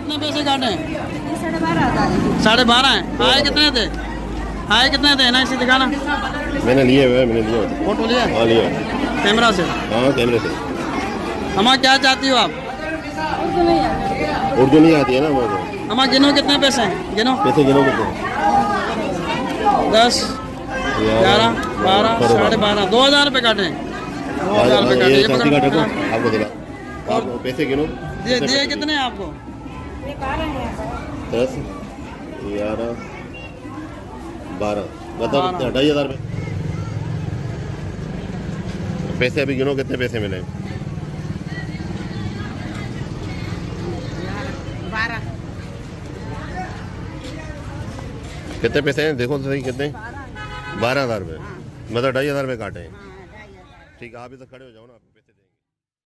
कितने पैसे काटे हैं? 12,500 12.5 हैं। आए कितने थे? आए कितने थे ना, इसे दिखाना। मैंने लिए हुए, मैंने लिया। फोटो लिया हाँ लिया। कैमरा से। हाँ कैमरे से। अम्मा क्या चाहती हो आप? उर्दू नहीं आती है ना वो। अम्मा गिनो कितने पैसे हैं, गिनो। पैसे गिनो कितने? 10, 11, 12, 12.5, 2,000 रुपये काटे हैं। 2,000 रुपये काटे। ये ये चांदी का पकड़ो। टको हाँ। आपको दिला। आप पैसे गिनो। दिए कितने हैं आपको? 10, 11, 12, मतलब 2,500 रुपये। पैसे अभी गिनो कितने पैसे मिले? 12। कितने पैसे हैं देखो तो सही, कितने? 12,000 रुपये। मतलब 2,500 रुपये काटे हैं। ठीक है, आप इधर खड़े हो जाओ ना।